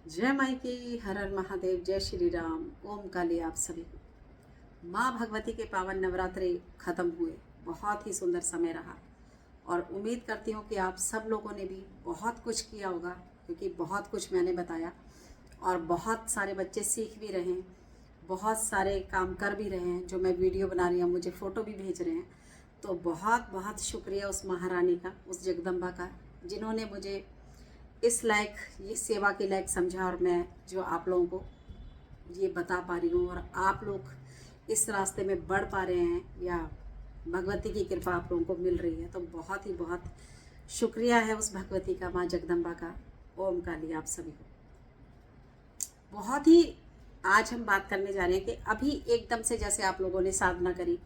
जय माई की, हर हर महादेव, जय श्री राम। ओम काली आप सभी को। माँ भगवती के पावन नवरात्रि खत्म हुए, बहुत ही सुंदर समय रहा और उम्मीद करती हूँ कि आप सब लोगों ने भी बहुत कुछ किया होगा, क्योंकि बहुत कुछ मैंने बताया और बहुत सारे बच्चे सीख भी रहे हैं, बहुत सारे काम कर भी रहे हैं। जो मैं वीडियो बना रही हूँ, मुझे फ़ोटो भी भेज रहे हैं। तो बहुत बहुत शुक्रिया उस महारानी का, उस जगदम्बा का, जिन्होंने मुझे इस लायक, ये सेवा के लायक समझा और मैं जो आप लोगों को ये बता पा रही हूँ और आप लोग इस रास्ते में बढ़ पा रहे हैं, या भगवती की कृपा आप लोगों को मिल रही है, तो बहुत ही बहुत शुक्रिया है उस भगवती का, माँ जगदम्बा का। ओम काली आप सभी को। बहुत ही आज हम बात करने जा रहे हैं कि अभी एकदम से जैसे आप लोगों ने साधना करी,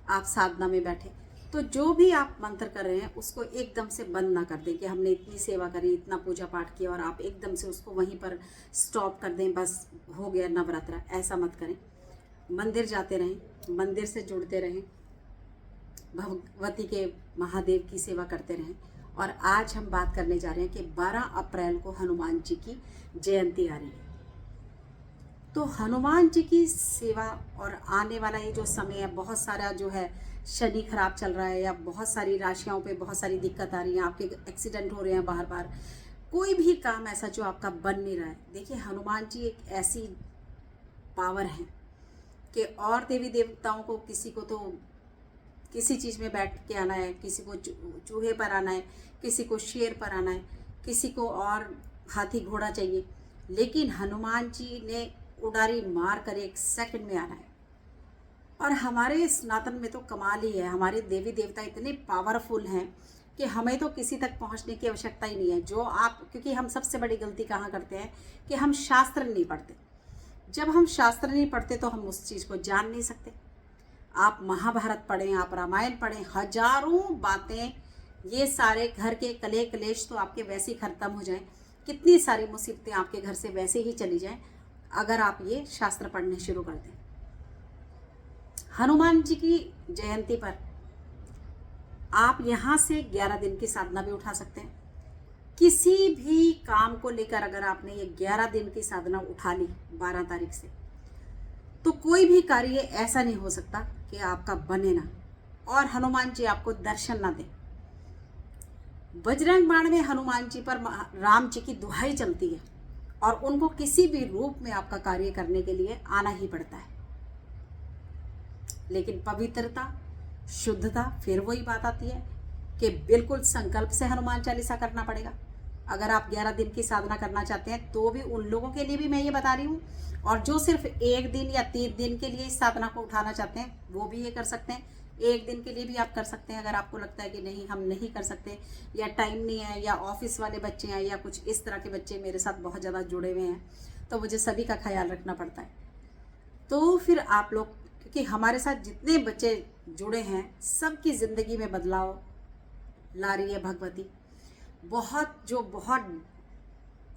आप साधना में बैठे, तो जो भी आप मंत्र कर रहे हैं उसको एकदम से बंद ना कर दें कि हमने इतनी सेवा करी, इतना पूजा पाठ किया और आप एकदम से उसको वहीं पर स्टॉप कर दें, बस हो गया नवरात्रा। ऐसा मत करें। मंदिर जाते रहें, मंदिर से जुड़ते रहें, भगवती के महादेव की सेवा करते रहें। और आज हम बात करने जा रहे हैं कि 12 अप्रैल को हनुमान जी की जयंती आ रही है। तो हनुमान जी की सेवा और आने वाला ये जो समय है, बहुत सारा जो है शनि खराब चल रहा है, या बहुत सारी राशियों पे बहुत सारी दिक्कत आ रही है, आपके एक्सीडेंट हो रहे हैं बार बार, कोई भी काम ऐसा जो आपका बन नहीं रहा है। देखिए, हनुमान जी एक ऐसी पावर है कि और देवी देवताओं को, किसी को तो किसी चीज़ में बैठ के आना है, किसी को चूहे पर आना है, किसी को शेर पर आना है, किसी को और हाथी घोड़ा चाहिए, लेकिन हनुमान जी ने उडारी मार कर 1 सेकंड में आना है। और हमारे सनातन में तो कमाल ही है, हमारे देवी देवता इतने पावरफुल हैं कि हमें तो किसी तक पहुंचने की आवश्यकता ही नहीं है। जो आप, क्योंकि हम सबसे बड़ी गलती कहाँ करते हैं कि हम शास्त्र नहीं पढ़ते। जब हम शास्त्र नहीं पढ़ते तो हम उस चीज़ को जान नहीं सकते। आप महाभारत पढ़ें, आप रामायण पढ़ें, हजारों बातें, ये सारे घर के कले कलेश तो आपके वैसे ही खत्म हो जाएं। कितनी सारी मुसीबतें आपके घर से वैसे ही चली जाएं अगर आप ये शास्त्र पढ़ने शुरू कर दें। हनुमान जी की जयंती पर आप यहाँ से 11 दिन की साधना भी उठा सकते हैं। किसी भी काम को लेकर अगर आपने ये 11 दिन की साधना उठा ली 12 तारीख से, तो कोई भी कार्य ऐसा नहीं हो सकता कि आपका बने ना और हनुमान जी आपको दर्शन ना दें। बजरंग बाण में हनुमान जी पर राम जी की दुहाई चलती है और उनको किसी भी रूप में आपका कार्य करने के लिए आना ही पड़ता है। लेकिन पवित्रता, शुद्धता, फिर वही बात आती है कि बिल्कुल संकल्प से हनुमान चालीसा करना पड़ेगा। अगर आप 11 दिन की साधना करना चाहते हैं तो भी उन लोगों के लिए भी मैं ये बता रही हूँ, और जो सिर्फ 1 दिन या 3 दिन के लिए इस साधना को उठाना चाहते हैं वो भी ये कर सकते हैं। 1 दिन के लिए भी आप कर सकते हैं। अगर आपको लगता है कि नहीं, हम नहीं कर सकते, या टाइम नहीं है, या ऑफिस वाले बच्चे हैं, या कुछ इस तरह के बच्चे मेरे साथ बहुत ज़्यादा जुड़े हुए हैं, तो मुझे सभी का ख्याल रखना पड़ता है। तो फिर आप लोग, क्योंकि हमारे साथ जितने बच्चे जुड़े हैं, सबकी ज़िंदगी में बदलाव ला रही है भगवती। बहुत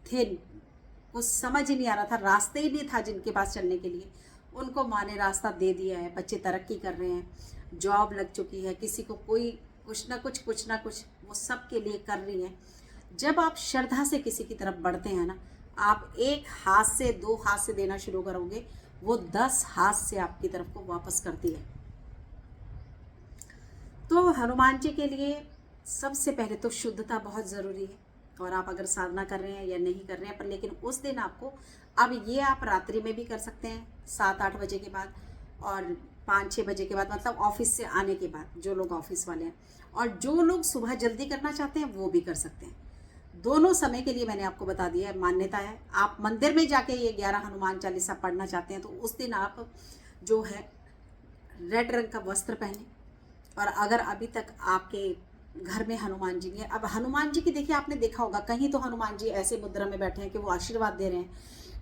थे, कुछ समझ ही नहीं आ रहा था, रास्ते ही नहीं था जिनके पास चलने के लिए, उनको माँ ने रास्ता दे दिया है। बच्चे तरक्की कर रहे हैं, जॉब लग चुकी है, किसी को कोई कुछ ना कुछ वो सब के लिए कर रही है। जब आप श्रद्धा से किसी की तरफ बढ़ते हैं ना, आप 1 हाथ से 2 हाथ से देना शुरू करोगे, वो 10 हाथ से आपकी तरफ को वापस करती है। तो हनुमान जी के लिए सबसे पहले तो शुद्धता बहुत ज़रूरी है। और आप अगर साधना कर रहे हैं या नहीं कर रहे हैं, पर लेकिन उस दिन आपको, अब ये आप रात्रि में भी कर सकते हैं 7-8 बजे के बाद, और 5-6 बजे के बाद, मतलब ऑफिस से आने के बाद, जो लोग ऑफिस वाले हैं। और जो लोग सुबह जल्दी करना चाहते हैं वो भी कर सकते हैं। दोनों समय के लिए मैंने आपको बता दिया है, मान्यता है। आप मंदिर में जाके ये 11 हनुमान चालीसा पढ़ना चाहते हैं तो उस दिन आप जो है रेड रंग का वस्त्र पहने। और अगर अभी तक आपके घर में हनुमान जी नहीं है, अब हनुमान जी की देखिए, आपने देखा होगा कहीं तो हनुमान जी ऐसे मुद्रा में बैठे हैं कि वो आशीर्वाद दे रहे हैं,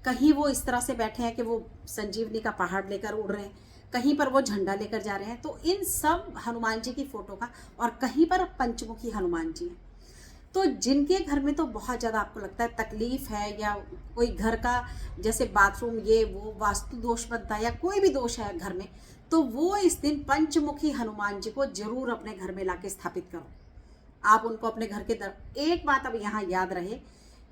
कहीं वो इस तरह से बैठे हैं कि वो संजीवनी का पहाड़ लेकर उड़ रहे हैं, कहीं पर वो झंडा लेकर जा रहे हैं। तो इन सब हनुमान जी की फोटो का, और कहीं पर पंचमुखी हनुमान जी हैं। तो जिनके घर में तो बहुत ज़्यादा आपको लगता है तकलीफ है, या कोई घर का जैसे बाथरूम ये वो वास्तु दोष बनता है, या कोई भी दोष है घर में, तो वो इस दिन पंचमुखी हनुमान जी को जरूर अपने घर में लाके स्थापित करो। आप उनको अपने घर के एक बात अब यहाँ याद रहे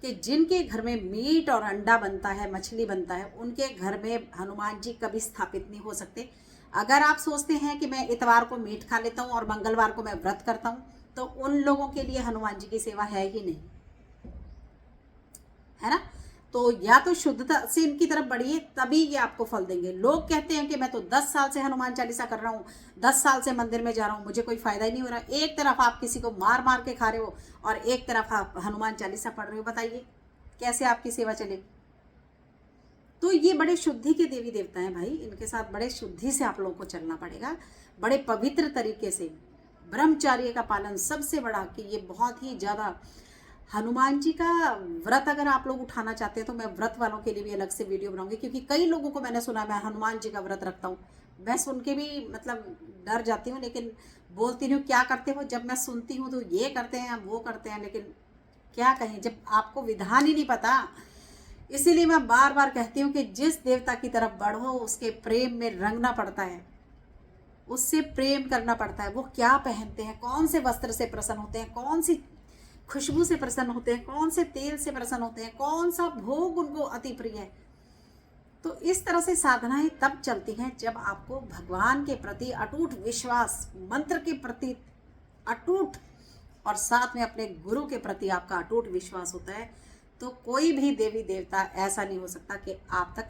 कि जिनके घर में मीट और अंडा बनता है, मछली बनता है, उनके घर में हनुमान जी कभी स्थापित नहीं हो सकते। अगर आप सोचते हैं कि मैं इतवार को मीट खा लेता हूँ और मंगलवार को मैं व्रत करता हूँ, तो उन लोगों के लिए हनुमान जी की सेवा है ही नहीं, है ना। तो या तो शुद्धता से इनकी तरफ बढ़िए, तभी ये आपको फल देंगे। लोग कहते हैं कि मैं तो 10 साल से हनुमान चालीसा कर रहा हूँ, 10 साल से मंदिर में जा रहा हूँ, मुझे कोई फायदा ही नहीं हो रहा। एक तरफ आप किसी को मार मार के खा रहे हो और एक तरफ आप हनुमान चालीसा पढ़ रहे हो, बताइए कैसे आपकी सेवा चलेगी। तो ये बड़े शुद्धि के देवी देवता हैं भाई, इनके साथ बड़े शुद्धि से आप लोगों को चलना पड़ेगा, बड़े पवित्र तरीके से। ब्रह्मचार्य का पालन सबसे बड़ा, कि ये बहुत ही ज़्यादा हनुमान जी का व्रत अगर आप लोग उठाना चाहते हैं तो मैं व्रत वालों के लिए भी अलग से वीडियो बनाऊंगी, क्योंकि कई लोगों को मैंने सुना मैं हनुमान जी का व्रत रखता हूँ। मैं सुन के भी मतलब डर जाती हूँ, लेकिन बोलती नहीं हूँ क्या करते हो। जब मैं सुनती हूँ तो ये करते हैं वो करते हैं, लेकिन क्या कहें जब आपको विधान ही नहीं पता। इसीलिए मैं बार बार कहती हूँ कि जिस देवता की तरफ बढ़ो उसके प्रेम में रंगना पड़ता है, उससे प्रेम करना पड़ता है। वो क्या पहनते हैं, कौन से वस्त्र से प्रसन्न होते हैं, कौन सी खुशबू से प्रसन्न होते हैं, कौन से तेल से प्रसन्न होते हैं, कौन सा भोग उनको अति प्रिय है। तो इस तरह से साधनाएं तब चलती हैं जब आपको भगवान के प्रति अटूट विश्वास, मंत्र के प्रति अटूट, और साथ में अपने गुरु के प्रति आपका अटूट विश्वास होता है। तो कोई भी देवी देवता ऐसा नहीं हो सकता कि आप तक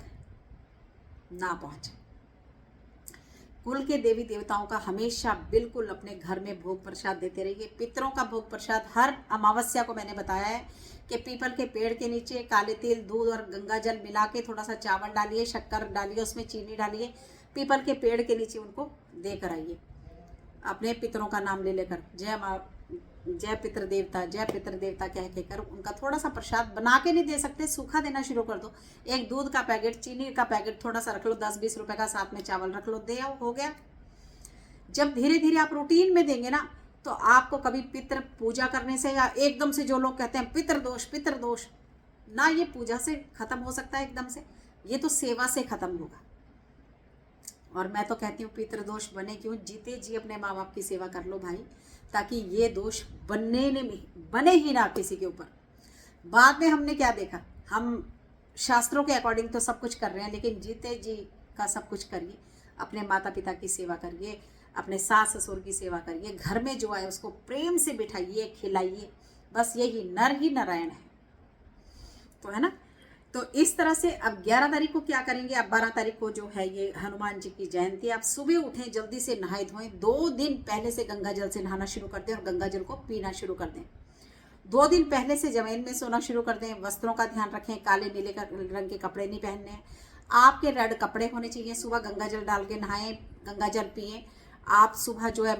ना पहुंचे। कुल के देवी देवताओं का हमेशा बिल्कुल अपने घर में भोग प्रसाद देते रहिए। पितरों का भोग प्रसाद हर अमावस्या को मैंने बताया है कि पीपल के पेड़ के नीचे काले तिल, दूध और गंगा जल मिला के थोड़ा सा चावल डालिए, शक्कर डालिए, उसमें चीनी डालिए, पीपल के पेड़ के नीचे उनको देकर आइए, अपने पितरों का नाम ले लेकर जय पितृ देवता कह के कर उनका थोड़ा सा प्रसाद बना के नहीं दे सकते, सूखा देना शुरू कर दो। एक दूध का पैकेट, चीनी का पैकेट थोड़ा सा रख लो, 10-20 रुपए का, साथ में चावल रख लो, दे आओ, हो गया। जब धीरे धीरे आप रूटीन में देंगे ना, तो आपको कभी पितृ पूजा करने से, या एकदम से जो लोग कहते हैं पितृदोष ना, ये पूजा से खत्म हो सकता है एकदम से, ये तो सेवा से खत्म होगा। और मैं तो कहती हूँ पितृदोष बने क्यों, जीते जी अपने माँ बाप की सेवा कर लो भाई, ताकि ये दोष बने ही ना किसी के ऊपर। बाद में हमने क्या देखा, हम शास्त्रों के अकॉर्डिंग तो सब कुछ कर रहे हैं, लेकिन जीते जी का सब कुछ करिए, अपने माता पिता की सेवा करिए, अपने सास ससुर की सेवा करिए, घर में जो आए उसको प्रेम से बिठाइए, खिलाइए, बस यही नर ही नारायण है, तो है ना। तो इस तरह से अब 11 तारीख को क्या करेंगे, अब 12 तारीख को जो है ये हनुमान जी की जयंती। आप सुबह उठें, जल्दी से नहाए धोएं, 2 दिन पहले से गंगा जल से नहाना शुरू कर दें और गंगा जल को पीना शुरू कर दें। 2 दिन पहले से जमीन में सोना शुरू कर दें। वस्त्रों का ध्यान रखें, काले नीले रंग के कपड़े नहीं पहनने हैं, आपके रेड कपड़े होने चाहिए। सुबह गंगा जल डाल के नहाएं, गंगा जल पिएं। आप सुबह जो है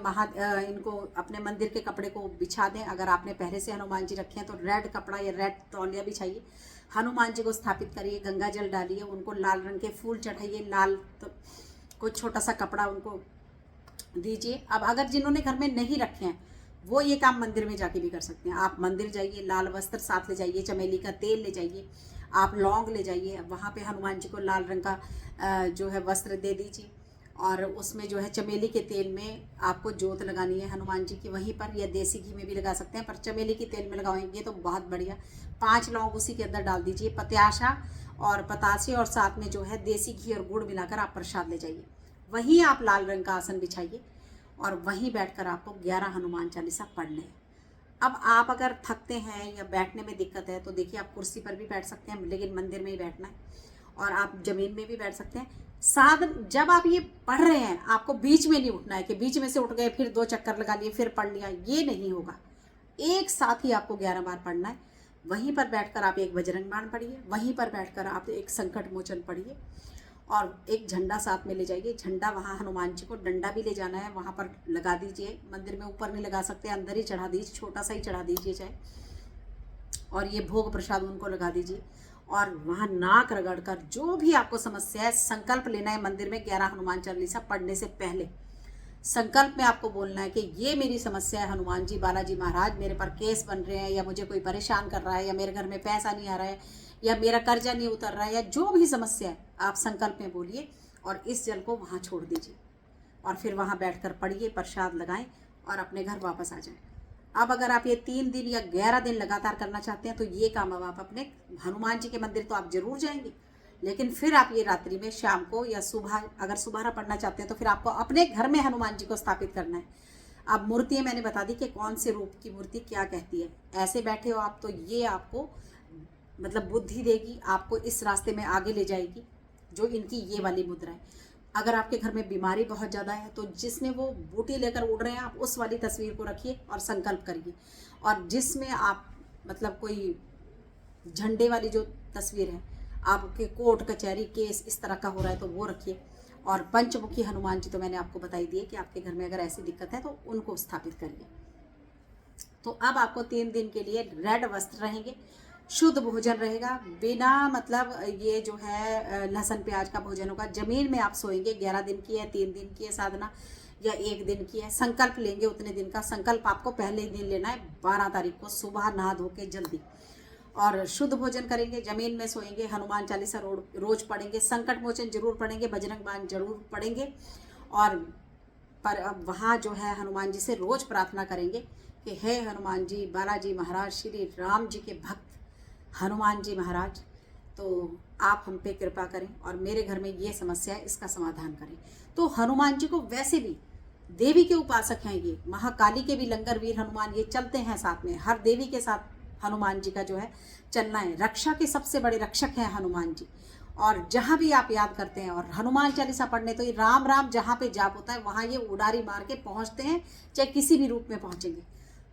इनको अपने मंदिर के कपड़े को बिछा दें। अगर आपने पहले से हनुमान जी रखे हैं तो रेड कपड़ा या रेड तौलिया बिछाइए, हनुमान जी को स्थापित करिए, गंगा जल डालिए, उनको लाल रंग के फूल चढ़ाइए, लाल तो कोई छोटा सा कपड़ा उनको दीजिए। अब अगर जिन्होंने घर में नहीं रखे हैं वो ये काम मंदिर में जाके भी कर सकते हैं। आप मंदिर जाइए, लाल वस्त्र साथ ले जाइए, चमेली का तेल ले जाइए, आप लौंग ले जाइए, वहाँ पे हनुमान जी को लाल रंग का जो है वस्त्र दे दीजिए, और उसमें जो है चमेली के तेल में आपको जोत लगानी है हनुमान जी की वहीं पर, या देसी घी में भी लगा सकते हैं, पर चमेली के तेल में लगाएंगे तो बहुत बढ़िया। 5 लौंग उसी के अंदर डाल दीजिए, पत्याशा और पतासे, और साथ में जो है देसी घी और गुड़ मिलाकर आप प्रसाद ले जाइए। वहीं आप लाल रंग का आसन बिछाइए और वहीं बैठकर आपको 11 हनुमान चालीसा पढ़ने हैं। अब आप अगर थकते हैं या बैठने में दिक्कत है तो देखिए, आप कुर्सी पर भी बैठ सकते हैं, लेकिन मंदिर में ही बैठना है, और आप जमीन में भी बैठ सकते हैं। साधन जब आप ये पढ़ रहे हैं, आपको बीच में नहीं उठना है कि बीच में से उठ गए फिर 2 चक्कर लगा लिए फिर पढ़ लिया, ये नहीं होगा। एक साथ ही आपको 11 बार पढ़ना है। वहीं पर बैठकर आप एक बजरंग बाण पढ़िए, वहीं पर बैठकर आप एक संकट मोचन पढ़िए, और एक झंडा साथ में ले जाइए। झंडा वहाँ हनुमान जी को डंडा भी ले जाना है, वहाँ पर लगा दीजिए। मंदिर में ऊपर नहीं लगा सकते, अंदर ही चढ़ा दीजिए, छोटा सा ही चढ़ा दीजिए चाहे, और ये भोग प्रसाद उनको लगा दीजिए। और वहाँ नाक रगड़ कर जो भी आपको समस्या है, संकल्प लेना है मंदिर में 11 हनुमान चालीसा पढ़ने से पहले। संकल्प में आपको बोलना है कि ये मेरी समस्या है हनुमान जी, बालाजी महाराज, मेरे पर केस बन रहे हैं, या मुझे कोई परेशान कर रहा है, या मेरे घर में पैसा नहीं आ रहा है, या मेरा कर्जा नहीं उतर रहा है, या जो भी समस्या है आप संकल्प में बोलिए और इस जल को वहाँ छोड़ दीजिए, और फिर वहाँ बैठकर पढ़िए, प्रसाद लगाएं और अपने घर वापस आ जाएं। अब अगर आप ये 3 दिन या 11 दिन लगातार करना चाहते हैं तो ये काम अब आप अपने हनुमान जी के मंदिर तो आप जरूर जाएंगे, लेकिन फिर आप ये रात्रि में शाम को या सुबह, अगर सुबह पढ़ना चाहते हैं तो फिर आपको अपने घर में हनुमान जी को स्थापित करना है। अब मूर्तियाँ मैंने बता दी कि कौन से रूप की मूर्ति क्या कहती है। ऐसे बैठे हो आप तो ये आपको मतलब बुद्धि देगी, आपको इस रास्ते में आगे ले जाएगी, जो इनकी ये वाली मुद्रा है। अगर आपके घर में बीमारी बहुत ज़्यादा है तो जिसमें वो बूटी लेकर उड़ रहे हैं आप उस वाली तस्वीर को रखिए और संकल्प करिए, और जिसमें आप मतलब कोई झंडे वाली जो तस्वीर है, आपके कोर्ट कचहरी केस इस तरह का हो रहा है तो वो रखिए। और पंचमुखी हनुमान जी तो मैंने आपको बताई दिए कि आपके घर में अगर ऐसी दिक्कत है तो उनको स्थापित करिए। तो अब आपको 3 दिन के लिए रेड वस्त्र रहेंगे, शुद्ध भोजन रहेगा, बिना मतलब ये जो है लहसुन प्याज का भोजन होगा। जमीन में आप सोएंगे। 11 दिन की है, 3 दिन की है साधना या 1 दिन की है, संकल्प लेंगे उतने दिन का। संकल्प आपको पहले ही दिन लेना है, 12 तारीख को सुबह नहा धो के जल्दी, और शुद्ध भोजन करेंगे, जमीन में सोएंगे, हनुमान चालीसा रोज पढ़ेंगे, संकट मोचन जरूर पढ़ेंगे, बजरंग बाण जरूर पढ़ेंगे। और पर अब वहाँ जो है हनुमान जी से रोज प्रार्थना करेंगे कि हे हनुमान जी, बालाजी महाराज, श्री राम जी के भक्त हनुमान जी महाराज, तो आप हम पे कृपा करें और मेरे घर में ये समस्या है, इसका समाधान करें। तो हनुमान जी को वैसे भी देवी के उपासक हैं, ये महाकाली के भी लंगर वीर हनुमान, ये चलते हैं साथ में, हर देवी के साथ हनुमान जी का जो है चलना है। रक्षा के सबसे बड़े रक्षक हैं हनुमान जी। और जहाँ भी आप याद करते हैं और हनुमान चालीसा पढ़ने, तो ये राम राम जहाँ पे जाप होता है वहाँ ये उड़ारी मार के पहुँचते हैं, चाहे किसी भी रूप में पहुँचेंगे।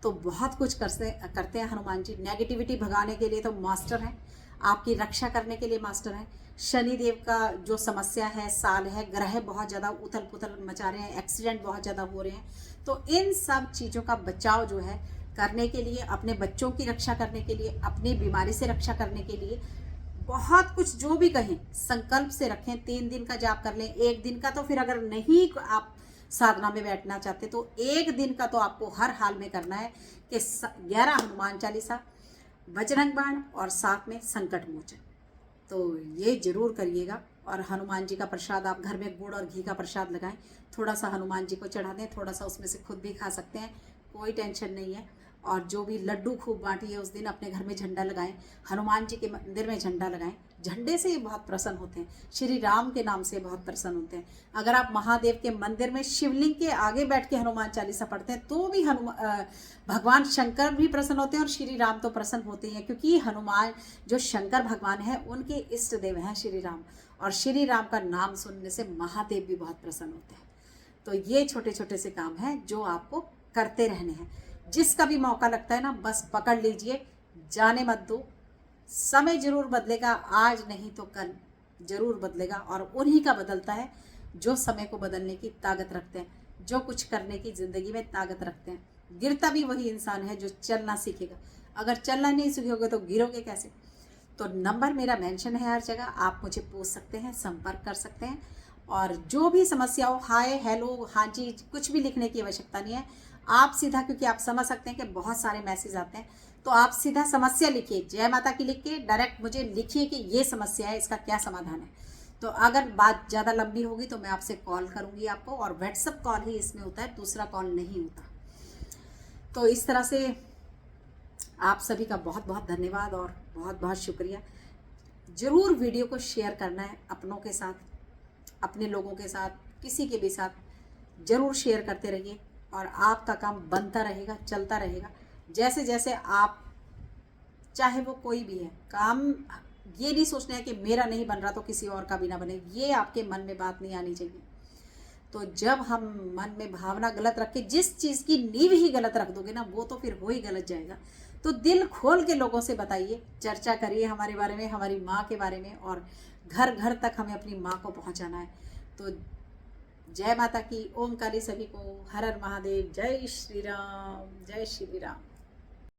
तो बहुत कुछ करते हैं हनुमान जी। नेगेटिविटी भगाने के लिए तो मास्टर हैं, आपकी रक्षा करने के लिए मास्टर हैं। शनिदेव का जो समस्या है, साल है, ग्रह बहुत ज़्यादा उथल पुथल मचा रहे हैं, एक्सीडेंट बहुत ज़्यादा हो रहे हैं, तो इन सब चीज़ों का बचाव जो है करने के लिए, अपने बच्चों की रक्षा करने के लिए, अपनी बीमारी से रक्षा करने के लिए, बहुत कुछ जो भी कहें संकल्प से रखें। 3 दिन का जाप कर लें, 1 दिन का तो फिर अगर नहीं आप साधना में बैठना चाहते तो 1 दिन का तो आपको हर हाल में करना है कि 11 हनुमान चालीसा, बजरंग बाण और साथ में संकट मोचन। तो ये जरूर करिएगा। और हनुमान जी का प्रसाद आप घर में गुड़ और घी का प्रसाद लगाएं, थोड़ा सा हनुमान जी को चढ़ा दें, थोड़ा सा उसमें से खुद भी खा सकते हैं, कोई टेंशन नहीं है। और जो भी लड्डू खूब बांटिए, उस दिन अपने घर में झंडा लगाएं, हनुमान जी के मंदिर में झंडा लगाएं। झंडे से ये बहुत प्रसन्न होते हैं, श्री राम के नाम से बहुत प्रसन्न होते हैं। अगर आप महादेव के मंदिर में शिवलिंग के आगे बैठ के हनुमान चालीसा पढ़ते हैं तो भी भगवान शंकर भी प्रसन्न होते हैं और श्री राम तो प्रसन्न होते हैं, क्योंकि हनुमान जो शंकर भगवान है उनके इष्ट देव हैं श्री राम, और श्री राम का नाम सुनने से महादेव भी बहुत प्रसन्न होते हैं। तो ये छोटे छोटे से काम हैं जो आपको करते रहने हैं। जिसका भी मौका लगता है ना, बस पकड़ लीजिए, जाने मत दो। समय जरूर बदलेगा, आज नहीं तो कल जरूर बदलेगा, और उन्हीं का बदलता है जो समय को बदलने की ताकत रखते हैं, जो कुछ करने की ज़िंदगी में ताकत रखते हैं। गिरता भी वही इंसान है जो चलना सीखेगा, अगर चलना नहीं सीखोगे तो गिरोगे कैसे। तो नंबर मेरा मेंशन है हर जगह, आप मुझे पूछ सकते हैं, संपर्क कर सकते हैं। और जो भी समस्या हो, हाय हेलो हाँ जी कुछ भी लिखने की आवश्यकता नहीं है, आप सीधा, क्योंकि आप समझ सकते हैं कि बहुत सारे मैसेज आते हैं, तो आप सीधा समस्या लिखिए, जय माता की लिख के डायरेक्ट मुझे लिखिए कि ये समस्या है, इसका क्या समाधान है। तो अगर बात ज़्यादा लंबी होगी तो मैं आपसे कॉल करूँगी आपको, और व्हाट्सअप कॉल ही इसमें होता है, दूसरा कॉल नहीं होता। तो इस तरह से आप सभी का बहुत बहुत धन्यवाद और बहुत बहुत शुक्रिया। ज़रूर वीडियो को शेयर करना है अपनों के साथ, अपने लोगों के साथ, किसी के भी साथ ज़रूर शेयर करते रहिए, और आपका काम बनता रहेगा, चलता रहेगा। जैसे जैसे आप, चाहे वो कोई भी है काम, ये नहीं सोचना है कि मेरा नहीं बन रहा तो किसी और का भी ना बने, ये आपके मन में बात नहीं आनी चाहिए। तो जब हम मन में भावना गलत रख के जिस चीज़ की नींव ही गलत रख दोगे ना, वो तो फिर हो ही गलत जाएगा। तो दिल खोल के लोगों से बताइए, चर्चा करिए हमारे बारे में, हमारी माँ के बारे में, और घर घर तक हमें अपनी माँ को पहुँचाना है। तो जय माता की, ओम काली सभी को, हर हर महादेव, जय श्री राम, जय श्री राम।